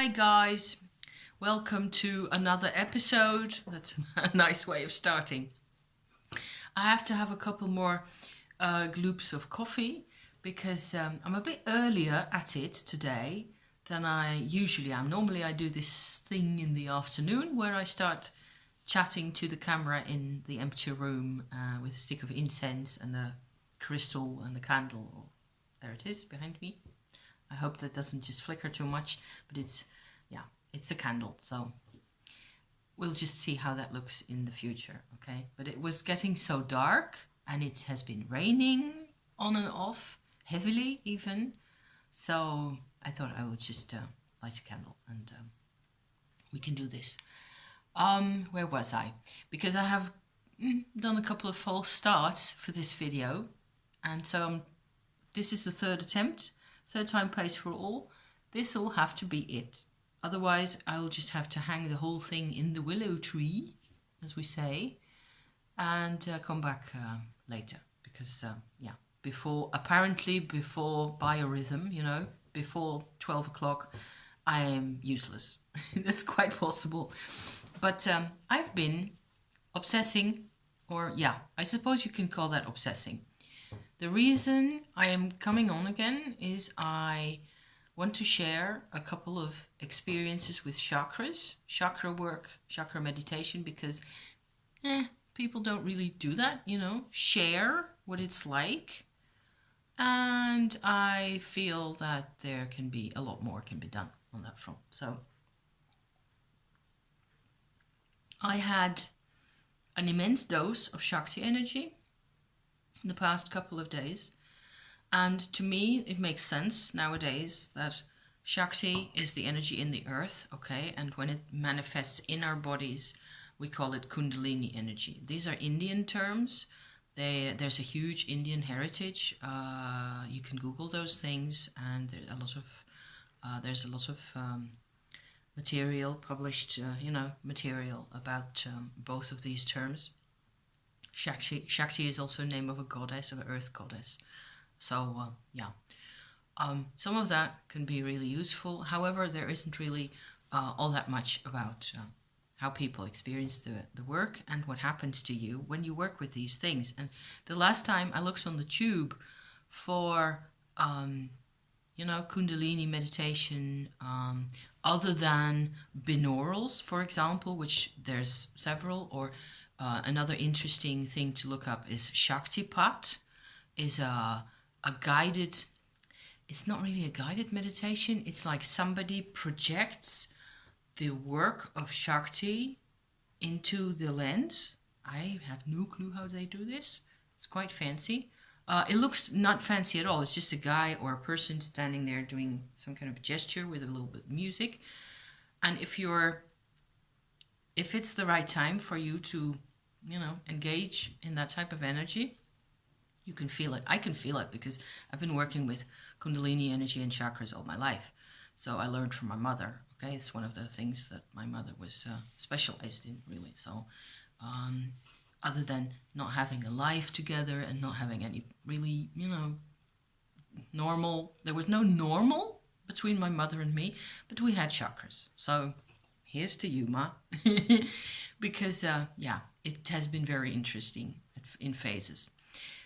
Hi guys, welcome to another episode. That's a nice way of starting. I have to have a couple more gloops of coffee because I'm a bit earlier at it today than I usually am. Normally I do this thing in the afternoon where I start chatting to the camera in the empty room with a stick of incense and a crystal and a candle. There it is behind me. I hope that doesn't just flicker too much, but it's a candle, so we'll just see how that looks in the future, okay? But it was getting so dark and it has been raining on and off, heavily even, so I thought I would just light a candle and we can do this. Where was I? Because I have done a couple of false starts for this video, and so this is the third attempt. Third time pays for all. This will have to be it. Otherwise, I'll just have to hang the whole thing in the willow tree, as we say, and come back later. Because, before biorhythm, before 12 o'clock, I am useless. That's quite possible. But I've been obsessing, I suppose you can call that obsessing. The reason I am coming on again is I want to share a couple of experiences with chakras, chakra work, chakra meditation, because people don't really do that, share what it's like. And I feel that there can be a lot more can be done on that front. So I had an immense dose of Shakti energy in the past couple of days, and to me it makes sense nowadays that Shakti is the energy in the earth, okay, and when it manifests in our bodies we call it Kundalini energy. These are Indian terms. There's a huge Indian heritage. You can Google those things, and there's a lot of material published, material about both of these terms. Shakti is also a name of a goddess, of an earth goddess. So, some of that can be really useful. However, there isn't really all that much about how people experience the work and what happens to you when you work with these things. And the last time I looked on the tube for, Kundalini meditation, other than binaurals, for example, which there's several, or another interesting thing to look up is Shaktipat, is a guided, it's not really a guided meditation, it's like somebody projects the work of Shakti into the lens. I have no clue how they do this. It's quite fancy. It looks not fancy at all. It's just a guy or a person standing there doing some kind of gesture with a little bit of music. And if it's the right time for you to engage in that type of energy, you can feel it. I can feel it because I've been working with Kundalini energy and chakras all my life. So I learned from my mother. Okay, it's one of the things that my mother was specialized in, really. So other than not having a life together and not having any really, normal, there was no normal between my mother and me, but we had chakras. So here's to you, Ma. Because, it has been very interesting in phases.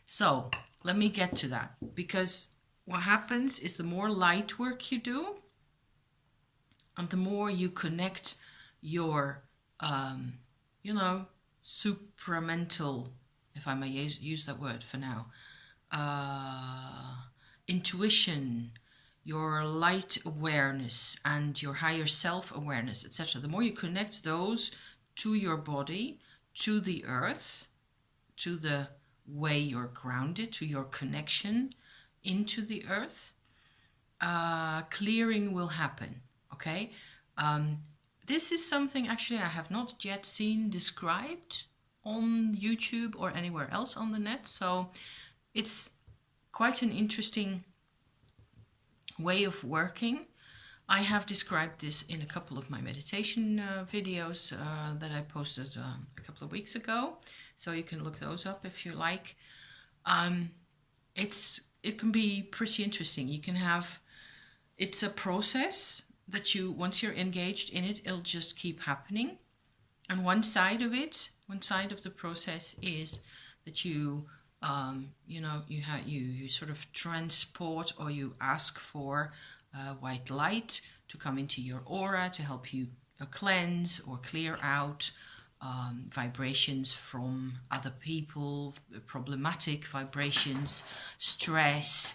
So let me get to that, because what happens is the more light work you do, and the more you connect your, supramental, if I may use that word for now, intuition, your light awareness and your higher self-awareness, etc. The more you connect those to your body, to the earth, to the way you're grounded, to your connection into the earth, clearing will happen, okay? This is something actually I have not yet seen described on YouTube or anywhere else on the net, so it's quite an interesting way of working. I have described this in a couple of my meditation videos that I posted a couple of weeks ago, so you can look those up if you like. It can be pretty interesting. You can have, it's a process that you, once you're engaged in it, it'll just keep happening. And one side of the process is that you you sort of transport, or you ask for white light to come into your aura to help you cleanse or clear out vibrations from other people, problematic vibrations, stress,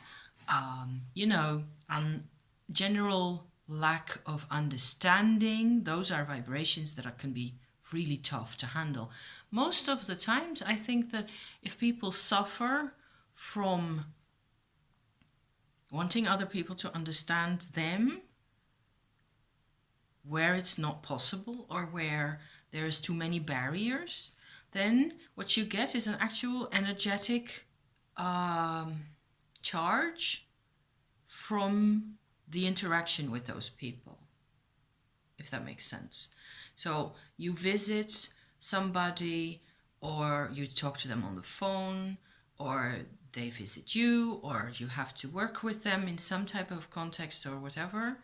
and general lack of understanding. Those are vibrations that can be really tough to handle. Most of the times, I think that if people suffer from wanting other people to understand them, where it's not possible or where there's too many barriers, then what you get is an actual energetic charge from the interaction with those people, if that makes sense. So you visit somebody, or you talk to them on the phone, or they visit you, or you have to work with them in some type of context or whatever.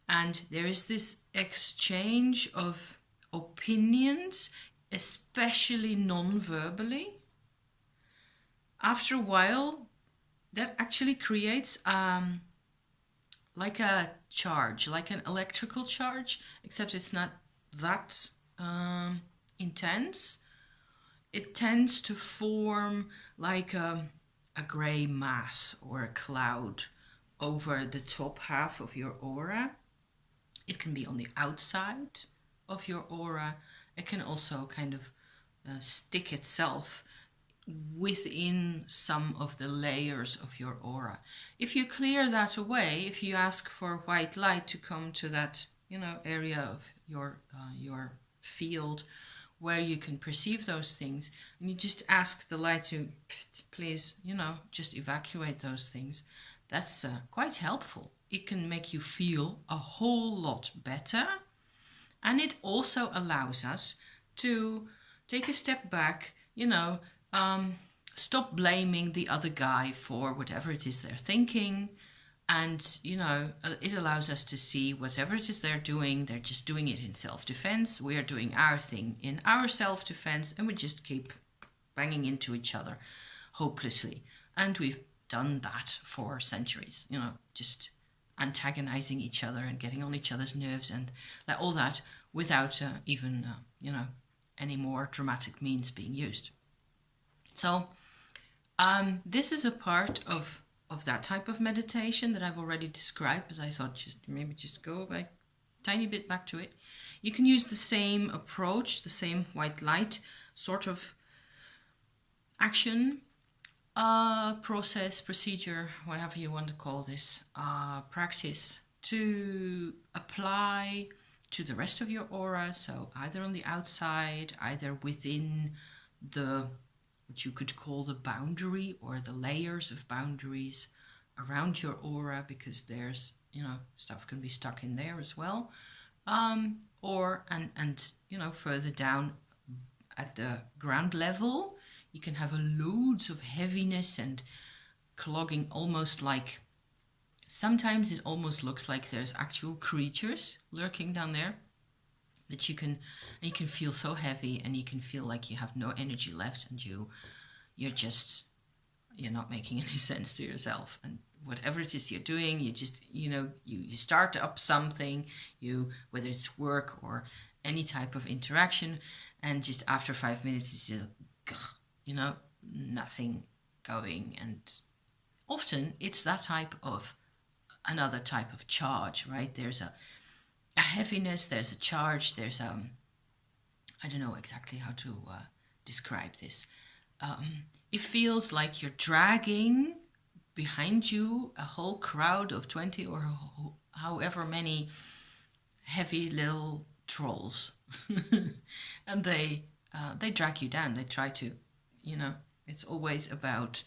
And there is this exchange of opinions, especially non-verbally. After a while, that actually creates like a charge, like an electrical charge, except it's not that intense. It tends to form like a grey mass or a cloud over the top half of your aura. It can be on the outside of your aura. It can also kind of stick itself within some of the layers of your aura. If you clear that away, if you ask for white light to come to that, area of your field where you can perceive those things, and you just ask the light to please, just evacuate those things, that's quite helpful. It can make you feel a whole lot better, and it also allows us to take a step back, stop blaming the other guy for whatever it is they're thinking. And, it allows us to see whatever it is they're doing, they're just doing it in self-defense. We're doing our thing in our self-defense, and we just keep banging into each other hopelessly. And we've done that for centuries, just antagonizing each other and getting on each other's nerves and all that without even, any more dramatic means being used. So this is a part of that type of meditation that I've already described, but I thought just go a tiny bit back to it. You can use the same approach, the same white light sort of action, process, procedure, whatever you want to call this, practice, to apply to the rest of your aura. So either on the outside, either within what you could call the boundary or the layers of boundaries around your aura, because there's, stuff can be stuck in there as well. Or further down at the ground level, you can have loads of heaviness and clogging, almost like, sometimes it almost looks like there's actual creatures lurking down there. That you can feel so heavy, and you can feel like you have no energy left, and you're not making any sense to yourself. And whatever it is you're doing, you just, you start up something, whether it's work or any type of interaction, and just after 5 minutes, it's just, nothing going. And often it's that type of, another type of charge, right? There's a heaviness, there's a charge, there's I don't know exactly how to describe this. It feels like you're dragging behind you a whole crowd of 20 or however many heavy little trolls. And they drag you down. They try to, it's always about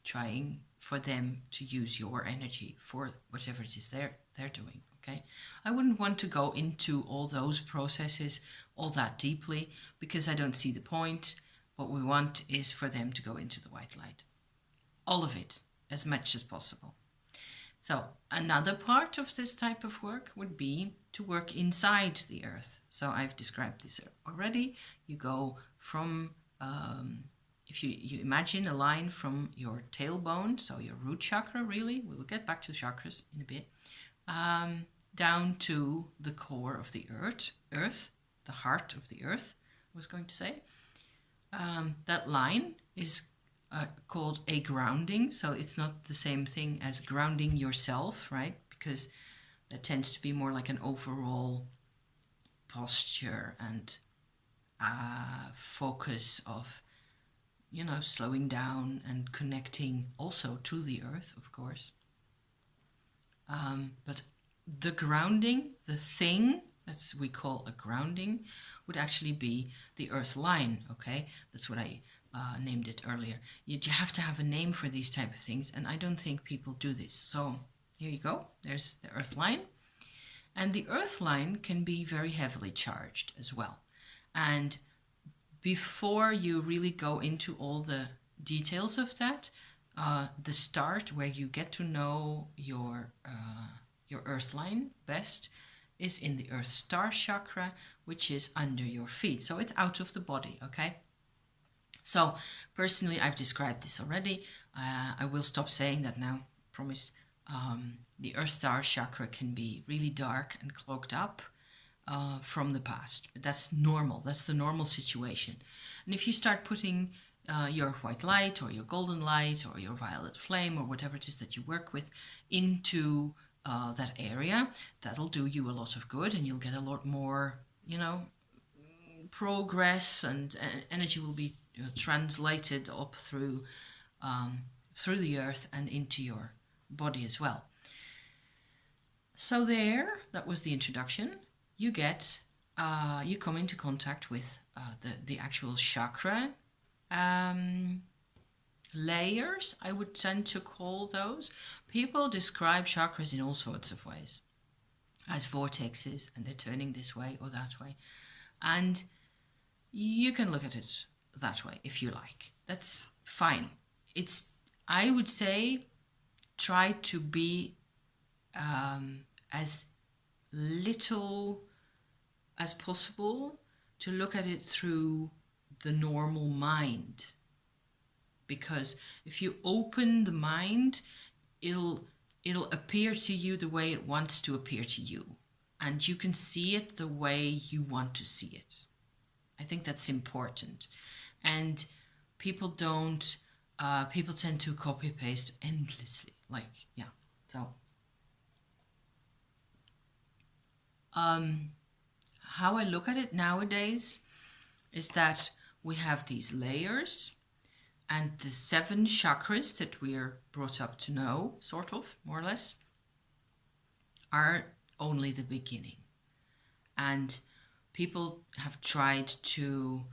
trying for them to use your energy for whatever it is they're doing, okay? I wouldn't want to go into all those processes all that deeply, because I don't see the point. What we want is for them to go into the white light. All of it, as much as possible. So another part of this type of work would be to work inside the earth. So I've described this already. You go from, if you imagine a line from your tailbone, so your root chakra really, we will get back to chakras in a bit, down to the core of the earth, the heart of the earth, I was going to say. That line is called a grounding, so it's not the same thing as grounding yourself, right? Because that tends to be more like an overall posture and focus of, slowing down and connecting also to the earth, of course. But the grounding, the thing that we call a grounding, would actually be the earth line, okay? That's what I named it earlier. You have to have a name for these type of things, and I don't think people do this. So here you go. There's the earth line. And the earth line can be very heavily charged as well. And before you really go into all the details of that, the start where you get to know your earth line best is in the earth star chakra, which is under your feet. So it's out of the body, okay? So personally, I've described this already. I will stop saying that now, promise. The earth star chakra can be really dark and clogged up from the past. But that's normal. That's the normal situation. And if you start putting your white light or your golden light or your violet flame or whatever it is that you work with into that area, that'll do you a lot of good, and you'll get a lot more, progress, and energy will be translated up through the earth and into your body as well. So that was the introduction. You get, you come into contact with the actual chakra layers, I would tend to call those. People describe chakras in all sorts of ways, as vortexes, and they're turning this way or that way. And you can look at it that way if you like. That's fine. I would say, try to be as little as possible to look at it through the normal mind. Because if you open the mind, it'll appear to you the way it wants to appear to you. And you can see it the way you want to see it. I think that's important. And people tend to copy paste endlessly. So how I look at it nowadays is that we have these layers, and the 7 chakras that we're brought up to know, sort of, more or less, are only the beginning. And people have tried to,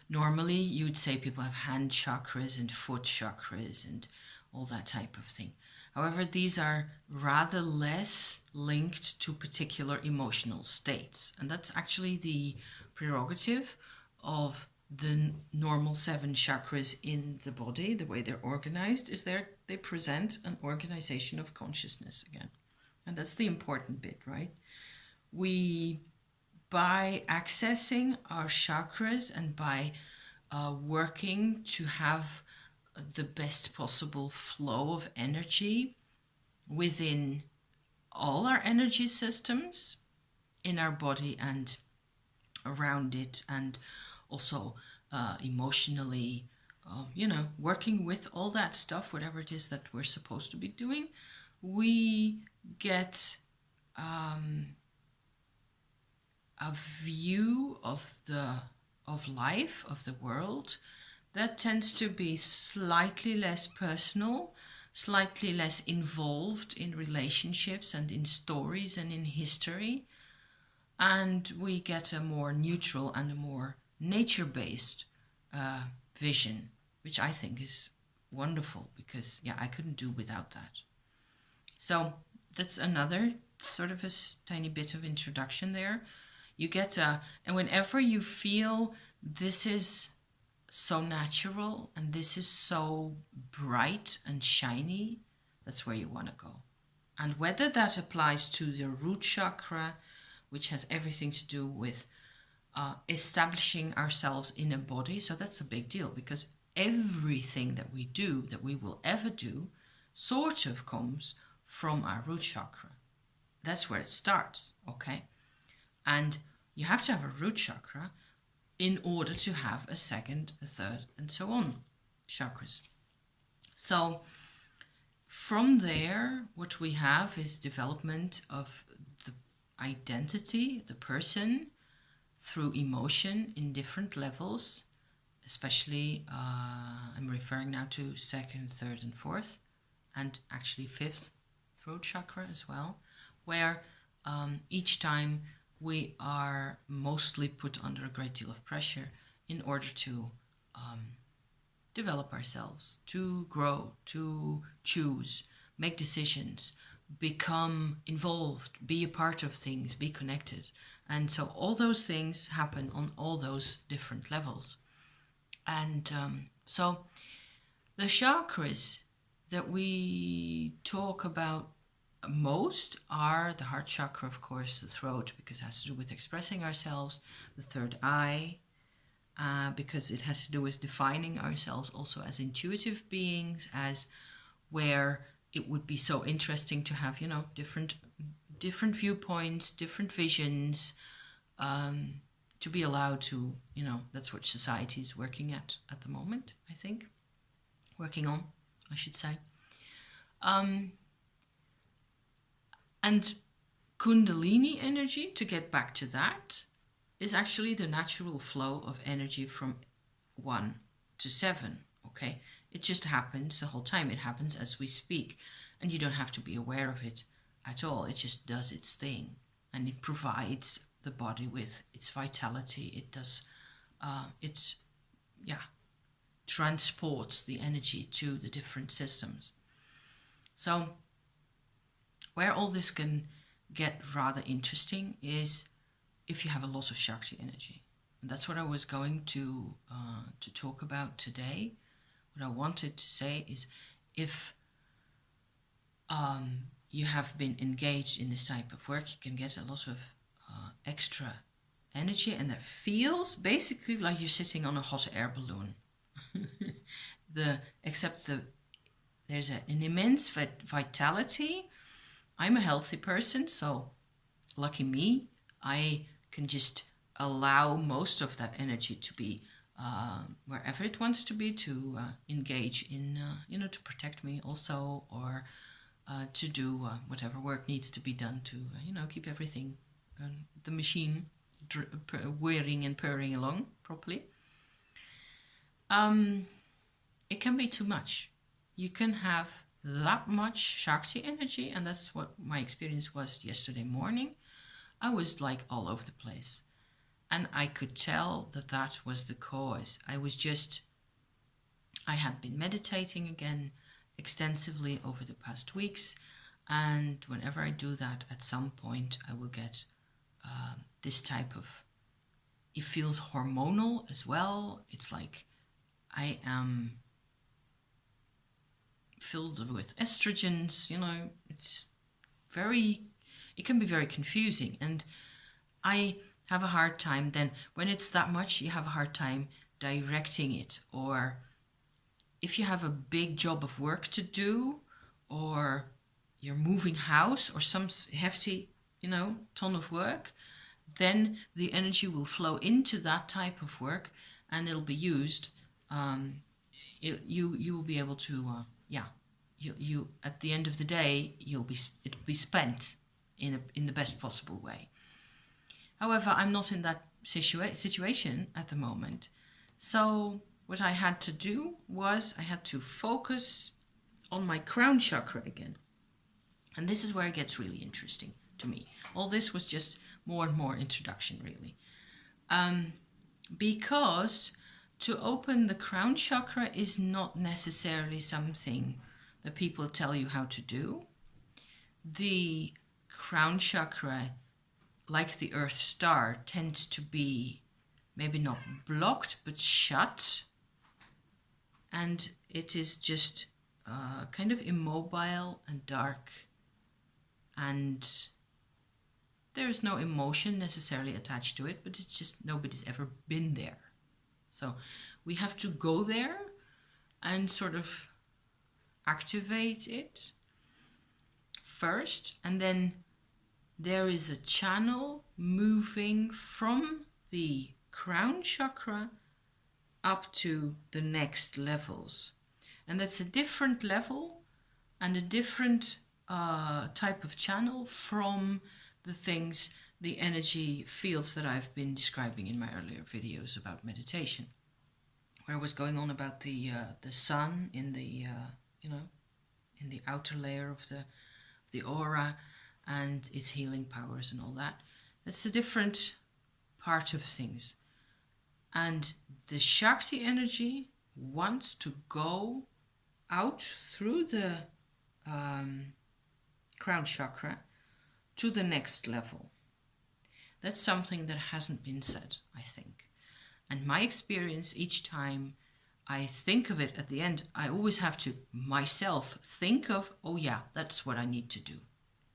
normally you'd say people have hand chakras and foot chakras and all that type of thing. However, these are rather less linked to particular emotional states. And that's actually the prerogative of the normal 7 chakras in the body. The way they're organized is they present an organization of consciousness again. And that's the important bit, right? By accessing our chakras and by working to have the best possible flow of energy within all our energy systems in our body and around it, and also emotionally, working with all that stuff, whatever it is that we're supposed to be doing, we get a view of life, of the world, that tends to be slightly less personal, slightly less involved in relationships and in stories and in history. And we get a more neutral and a more nature-based vision, which I think is wonderful, because I couldn't do without that. So that's another sort of a tiny bit of introduction there. You get and whenever you feel this is so natural and this is so bright and shiny that's where you want to go. And whether that applies to the root chakra, which has everything to do with establishing ourselves in a body, so that's a big deal, because everything that we do, that we will ever do, sort of comes from our root chakra. That's where it starts, okay? And you have to have a root chakra in order to have a second, a third, and so on chakras. So from there, what we have is development of the identity, the person, through emotion in different levels, especially I'm referring now to second, third, and fourth, and actually fifth throat chakra as well, where each time we are mostly put under a great deal of pressure in order to develop ourselves, to grow, to choose, make decisions, become involved, be a part of things, be connected. And so all those things happen on all those different levels. And so the chakras that we talk about most are the heart chakra, of course, the throat, because it has to do with expressing ourselves, the third eye, because it has to do with defining ourselves also as intuitive beings, as where it would be so interesting to have, different viewpoints, different visions, to be allowed to, that's what society is working at the moment, I think. Working on, I should say. And Kundalini energy, to get back to that, is actually the natural flow of energy from 1 to 7, okay? It just happens the whole time. It happens as we speak, and you don't have to be aware of it at all. It just does its thing, and it provides the body with its vitality. It does, transports the energy to the different systems. So where all this can get rather interesting is if you have a lot of Shakti energy. And that's what I was going to talk about today. What I wanted to say is if you have been engaged in this type of work, you can get a lot of extra energy, and that feels basically like you're sitting on a hot air balloon. Except there's an immense vitality. I'm a healthy person, so lucky me, I can just allow most of that energy to be wherever it wants to be, to engage in, to protect me also, or to do whatever work needs to be done to, keep everything, the machine whirring and purring along properly. It can be too much. You can have that much Shakti energy, and that's what my experience was yesterday morning. I was like all over the place, and I could tell that was the cause. I had been meditating again extensively over the past weeks, and whenever I do that, at some point I will get this type of, it feels hormonal as well. It's like I am filled with estrogens, it can be very confusing, and I have a hard time then, when it's that much, you have a hard time directing it, or if you have a big job of work to do, or you're moving house, or some hefty, ton of work, then the energy will flow into that type of work, and it'll be used. You will be able to, you at the end of the day, it'll be spent in the best possible way. However, I'm not in that situation at the moment. So what I had to do was I had to focus on my crown chakra again. And this is where it gets really interesting to me. All this was just more and more introduction, really. Because to open the crown chakra is not necessarily something that people tell you how to do. The crown chakra, like the Earth star, tends to be maybe not blocked, but shut. And it is just kind of immobile and dark, and there is no emotion necessarily attached to it, but it's just nobody's ever been there. So we have to go there and sort of activate it first, and then there is a channel moving from the crown chakra up to the next levels. And that's a different level and a different type of channel from the energy fields that I've been describing in my earlier videos about meditation, where I was going on about the sun in the in the outer layer of the aura and its healing powers and all that. That's a different part of things. And the Shakti energy wants to go out through the crown chakra to the next level. That's something that hasn't been said, I think. And my experience, each time I think of it at the end, I always have to myself think of, oh yeah, that's what I need to do.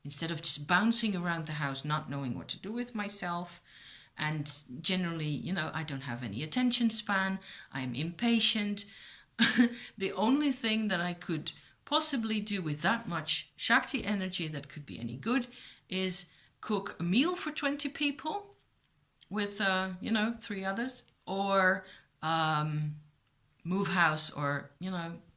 Instead of just bouncing around the house, not knowing what to do with myself. And generally, I don't have any attention span. I'm impatient. The only thing that I could possibly do with that much Shakti energy that could be any good is cook a meal for 20 people with, 3 others, or move house, or,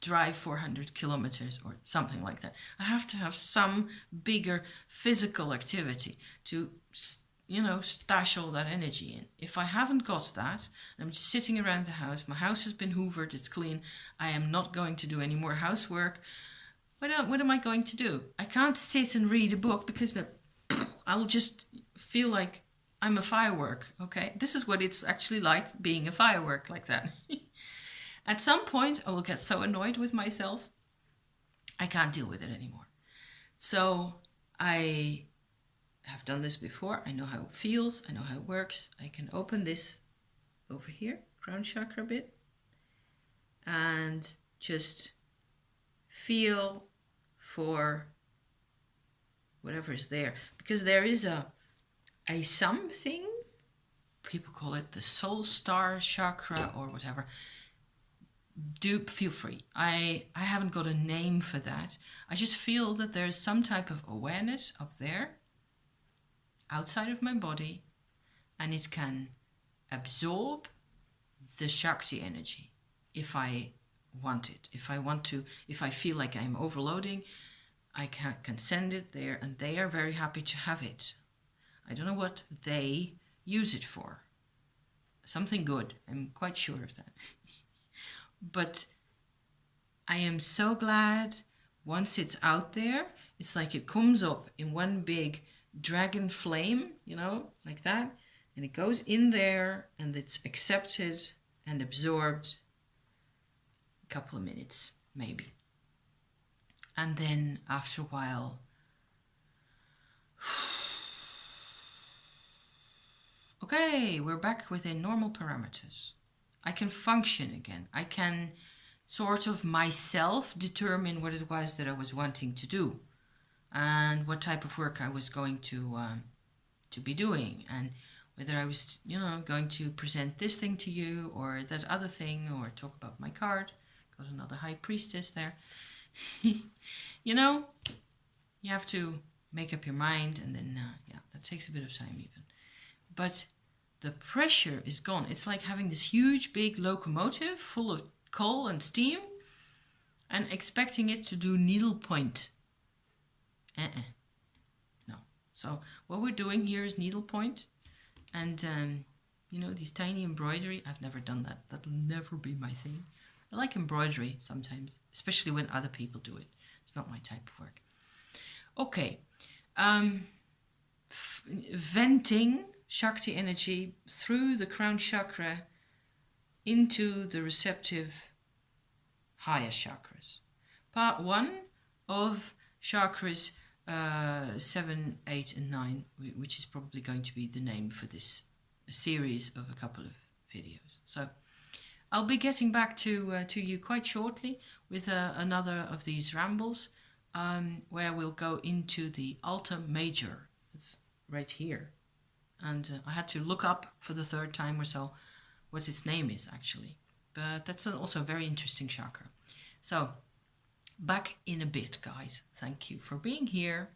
drive 400 kilometers or something like that. I have to have some bigger physical activity to, stash all that energy in. If I haven't got that, I'm just sitting around the house, my house has been hoovered, it's clean, I am not going to do any more housework. What am I going to do? I can't sit and read a book because I'll just feel like I'm a firework, okay? This is what it's actually like being a firework like that. At some point, I will get so annoyed with myself, I can't deal with it anymore. So I have done this before. I know how it feels. I know how it works. I can open this over here, crown chakra bit, and just feel for whatever is there. Because there is a something, people call it the soul star chakra or whatever. Do feel free. I haven't got a name for that. I just feel that there's some type of awareness up there outside of my body, and it can absorb the Shakti energy if I want it. If I feel like I'm overloading, I can send it there, and they are very happy to have it. I don't know what they use it for. Something good. I'm quite sure of that. But I am so glad once it's out there, it's like it comes up in one big dragon flame, like that. And it goes in there and it's accepted and absorbed a couple of minutes, maybe. And then after a while, okay, we're back within normal parameters. I can function again. I can sort of myself determine what it was that I was wanting to do and what type of work I was going to be doing, and whether I was, going to present this thing to you or that other thing, or talk about my card. Got another high priestess there. You have to make up your mind, and then, that takes a bit of time even. But the pressure is gone. It's like having this huge, big locomotive full of coal and steam and expecting it to do needlepoint. No. So what we're doing here is needlepoint. And, these tiny embroidery, I've never done that. That'll never be my thing. I like embroidery sometimes, especially when other people do it. It's not my type of work. Okay. Venting Shakti energy through the crown chakra into the receptive higher chakras. Part 1 of chakras 7, 8 and 9, which is probably going to be the name for this series of a couple of videos. So I'll be getting back to you quite shortly with another of these rambles, where we'll go into the Alta Major. It's right here. And I had to look up for the third time or so what its name is actually. But that's also a very interesting chakra. So, back in a bit, guys. Thank you for being here.